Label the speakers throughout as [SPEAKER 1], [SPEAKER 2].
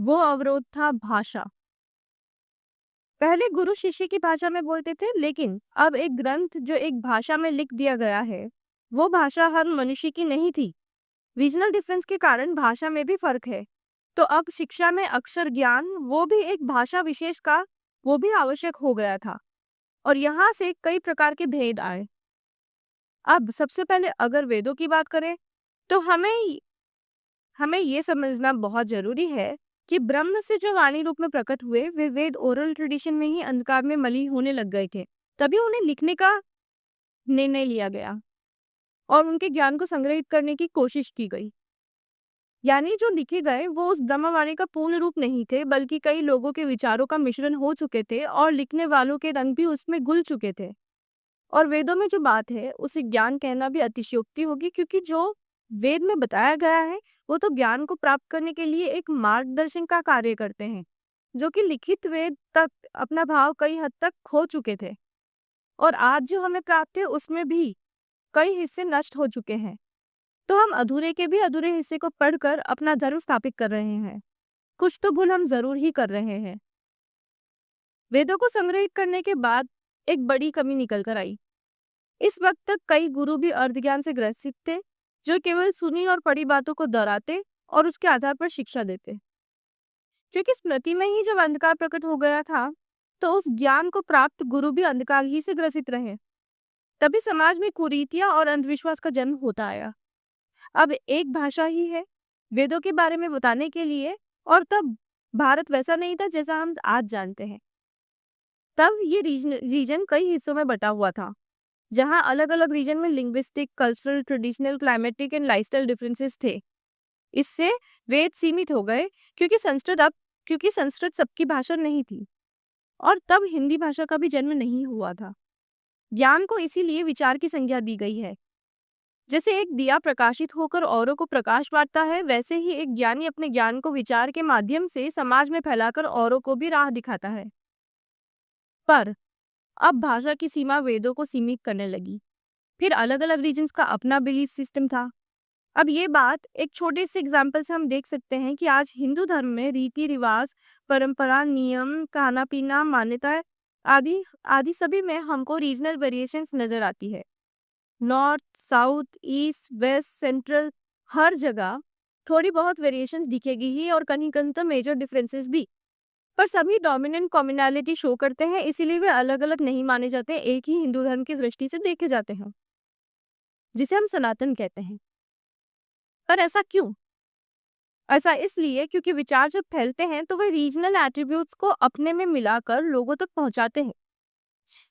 [SPEAKER 1] वो अवरोध था भाषा। पहले गुरु शिष्य की भाषा में बोलते थे, लेकिन अब एक ग्रंथ जो एक भाषा में लिख दिया गया है, वो भाषा हर मनुष्य की नहीं थी। रीजनल डिफरेंस के कारण भाषा में भी फर्क है। तो अब शिक्षा में अक्षर ज्ञान, वो भी एक भाषा विशेष का, वो भी आवश्यक हो गया था। और यहाँ से कई प्रकार के भेद आए। अब सबसे पहले अगर वेदों की बात करें, तो हमें हमें ये समझना बहुत जरूरी है कि ब्रह्म से जो वाणी रूप में प्रकट हुए, वे वेद ओरल ट्रेडिशन में ही अंधकार में मलिन होने लग गए थे। तभी उन्हें लिखने का निर्णय लिया गया और उनके ज्ञान को संग्रहित करने की कोशिश की गई। यानी जो लिखे गए वो उस ब्रह्मवाणी का पूर्ण रूप नहीं थे, बल्कि कई लोगों के विचारों का मिश्रण हो चुके थे और लिखने वालों के रंग भी उसमें घुल चुके थे। और वेदों में जो बात है उसे ज्ञान कहना भी अतिशयोक्ति होगी, क्योंकि जो वेद में बताया गया है वो तो ज्ञान को प्राप्त करने के लिए एक मार्गदर्शन का कार्य करते हैं, जो कि लिखित वेद तक अपना भाव कई हद तक खो चुके थे। और आज जो हमें प्राप्त है उसमें भी कई हिस्से नष्ट हो चुके हैं। तो हम अधूरे के भी अधूरे हिस्से को पढ़कर अपना धर्म स्थापित कर रहे हैं। कुछ तो भूल हम जरूर ही कर रहे हैं। वेदों को संग्रहित करने के बाद एक बड़ी कमी निकल कर आई। इस वक्त तक कई गुरु भी अर्धज्ञान से ग्रसित थे, जो केवल सुनी और पढ़ी बातों को दोहराते और उसके आधार पर शिक्षा देते। क्योंकि स्मृति में ही जब अंधकार प्रकट हो गया था, तो उस ज्ञान को प्राप्त गुरु भी अंधकार ही से ग्रसित रहे। तभी समाज में कुरीतियां और अंधविश्वास का जन्म होता आया। अब एक भाषा ही है वेदों के बारे में बताने के लिए, और तब भारत वैसा नहीं था जैसा हम आज जानते हैं। तब ये रीजन कई हिस्सों में बटा हुआ था, जहाँ अलग-अलग रीजन में linguistic, cultural, traditional, climatic and lifestyle differences थे। इससे वेद सीमित हो गए, क्योंकि संस्कृत सबकी भाषा नहीं थी और तब हिंदी भाषा का भी जन्म नहीं हुआ था। ज्ञान को इसीलिए विचार की संज्ञा दी गई है। जैसे एक दिया प्रकाशित होकर औरों को प्रकाश बांटता है, वैसे ही एक ज्ञानी अपने ज्ञान को विचार के माध्यम से समाज में फैलाकर औरों को भी राह दिखाता है। पर अब भाषा की सीमा वेदों को सीमित करने लगी। फिर अलग-अलग रीजन्स का अपना बिलीफ सिस्टम था। अब ये बात एक छोटे से एग्जाम्पल से हम देख सकते हैं कि आज हिंदू धर्म में रीति रिवाज, परंपरा, नियम, खाना पीना, मान्यताएं आदि आदि सभी में हमको रीजनल वेरिएशंस नजर आती है। North, south, east, west, central, हर जगह थोड़ी बहुत वेरिएशंस दिखेगी ही, और कहीं कहीं तो मेजर डिफरेंसेस भी। पर सभी डोमिनेंट कॉम्युनैलिटी शो करते हैं, इसीलिए वे अलग अलग नहीं माने जाते, एक ही हिंदू धर्म की दृष्टि से देखे जाते हैं, जिसे हम सनातन कहते हैं। पर ऐसा क्यों? ऐसा इसलिए क्योंकि विचार जब फैलते हैं तो वे रीजनल एट्रीब्यूट्स को अपने में मिलाकर लोगों तक पहुंचाते हैं।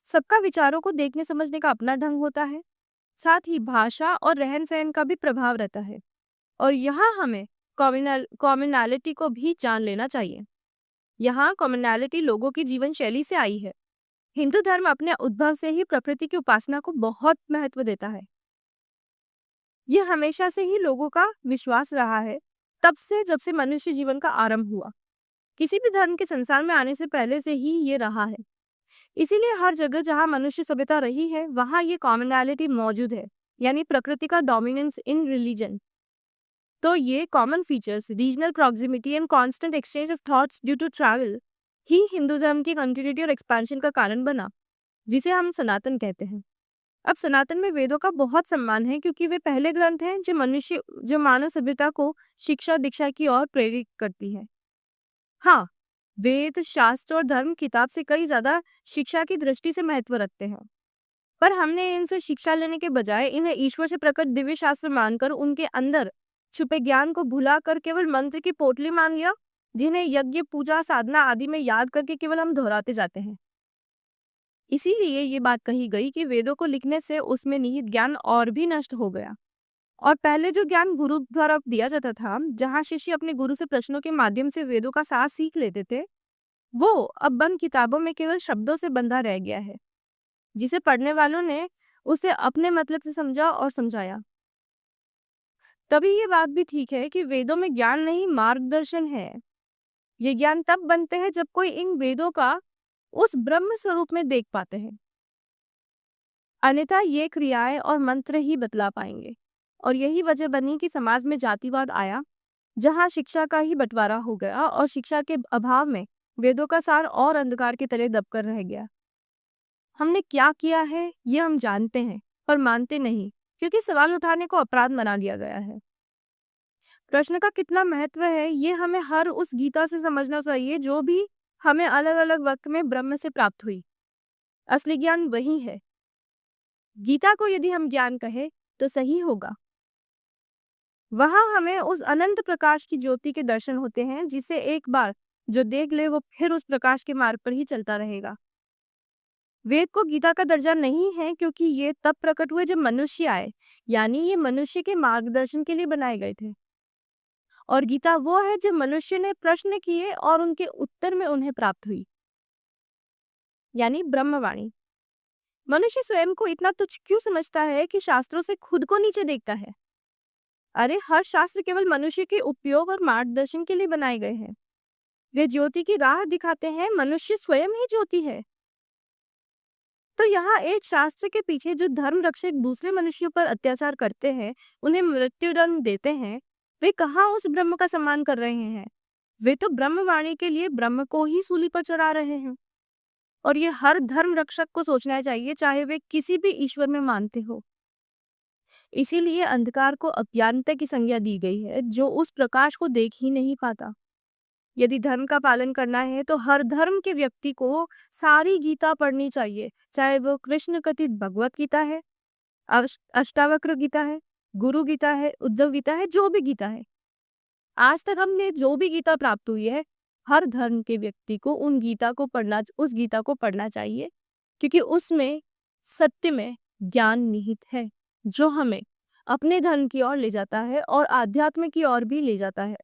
[SPEAKER 1] सबका विचारों को देखने समझने का अपना ढंग होता है। साथ ही भाषा और रहन सहन का भी प्रभाव रहता है। और यहाँ हमें कॉमनैलिटी को भी जान लेना चाहिए। यहाँ कॉमनैलिटी लोगों की जीवन शैली से आई है। हिंदू धर्म अपने उद्भव से ही प्रकृति की उपासना को बहुत महत्व देता है। यह हमेशा से ही लोगों का विश्वास रहा है, तब से जब से मनुष्य जीवन का आरंभ हुआ। किसी भी धर्म के संसार में आने से पहले से ही ये रहा है। इसीलिए हर जगह जहाँ मनुष्य सभ्यता रही है, वहाँ ये कॉमनैलिटी मौजूद है, यानी प्रकृति का डोमिनेंस इन रिलीजन। तो ये common features, regional proximity and constant exchange of thoughts due to travel, ही हिंदू धर्म की कंटिन्यूटी और एक्सपेंशन का कारण बना, जिसे हम सनातन कहते हैं। अब सनातन में वेदों का बहुत सम्मान है, क्योंकि वे पहले ग्रंथ हैं जो मानव सभ्यता को शिक्षा दीक्षा की ओर प्रेरित करती है। हाँ, वेद, शास्त्र और धर्म किताब से कई ज्यादा शिक्षा की दृष्टि से महत्व रखते हैं। पर हमने इनसे शिक्षा लेने के बजाय इन्हें ईश्वर से प्रकट दिव्य शास्त्र मानकर उनके अंदर छुपे ज्ञान को भुलाकर केवल मंत्र की पोटली मान लिया, जिन्हें यज्ञ, पूजा, साधना आदि में याद करके केवल हम दोहराते जाते हैं। इसीलिए ये बात कही गई कि वेदों को लिखने से उसमें निहित ज्ञान और भी नष्ट हो गया। और पहले जो ज्ञान गुरु द्वारा दिया जाता था, जहाँ शिष्य अपने गुरु से प्रश्नों के माध्यम से वेदों का सार सीख लेते थे, वो अब बंद किताबों में केवल शब्दों से बंधा रह गया है, जिसे पढ़ने वालों ने उसे अपने मतलब से समझा और समझाया। तभी ये बात भी ठीक है कि वेदों में ज्ञान नहीं, मार्गदर्शन है। ये ज्ञान तब बनते हैं जब कोई इन वेदों का उस ब्रह्म स्वरूप में देख पाते हैं। अन्यथा ये क्रियाएं और मंत्र ही बतला पाएंगे। और यही वजह बनी कि समाज में जातिवाद आया, जहाँ शिक्षा का ही बंटवारा हो गया और शिक्षा के अभाव में वेदों का सार और अंधकार के तले दबकर रह गया। हमने क्या किया है ये हम जानते हैं पर मानते नहीं, क्योंकि सवाल उठाने को अपराध बना दिया गया है। प्रश्न का कितना महत्व है ये हमें हर उस गीता से समझना चाहिए जो भी हमें अलग अलग वक्त में ब्रह्म से प्राप्त हुई। असली ज्ञान वही है। गीता को यदि हम ज्ञान कहें तो सही होगा। वहां हमें उस अनंत प्रकाश की ज्योति के दर्शन होते हैं जिसे एक बार जो देख ले वो फिर उस प्रकाश के मार्ग पर ही चलता रहेगा। वेद को गीता का दर्जा नहीं है क्योंकि ये तब प्रकट हुए जब मनुष्य आए, यानी ये मनुष्य के मार्गदर्शन के लिए बनाए गए थे। और गीता वो है जब मनुष्य ने प्रश्न किए और उनके उत्तर में उन्हें प्राप्त हुई, यानी ब्रह्मवाणी। मनुष्य स्वयं को इतना तुच्छ क्यों समझता है कि शास्त्रों से खुद को नीचे देखता है? अरे हर शास्त्र केवल मनुष्य के उपयोग और मार्गदर्शन के लिए बनाए गए हैं। वे ज्योति की राह दिखाते हैं, मनुष्य स्वयं ही ज्योति है। तो यहाँ एक शास्त्र के पीछे जो धर्म रक्षक दूसरे मनुष्यों पर अत्याचार करते हैं, उन्हें मृत्युदंड देते हैं, वे कहाँ उस ब्रह्म का सम्मान कर रहे हैं? वे तो ब्रह्मवाणी के लिए ब्रह्म को ही सूली पर चढ़ा रहे हैं। और ये हर धर्म रक्षक को सोचना चाहिए, चाहे वे किसी भी ईश्वर में मानते हो। इसीलिए अंधकार को अज्ञानता की संज्ञा दी गई है, जो उस प्रकाश को देख ही नहीं पाता। यदि धर्म का पालन करना है तो हर धर्म के व्यक्ति को सारी गीता पढ़नी चाहिए, चाहे वो कृष्ण कथित भगवत गीता है, अष्टावक्र गीता है, गुरु गीता है, उद्धव गीता है, जो भी गीता है। आज तक हमने जो भी गीता प्राप्त हुई है, हर धर्म के व्यक्ति को उस गीता को पढ़ना चाहिए, क्योंकि उसमें सत्य में ज्ञान निहित है, जो हमें अपने धर्म की ओर ले जाता है और आध्यात्म की ओर भी ले जाता है।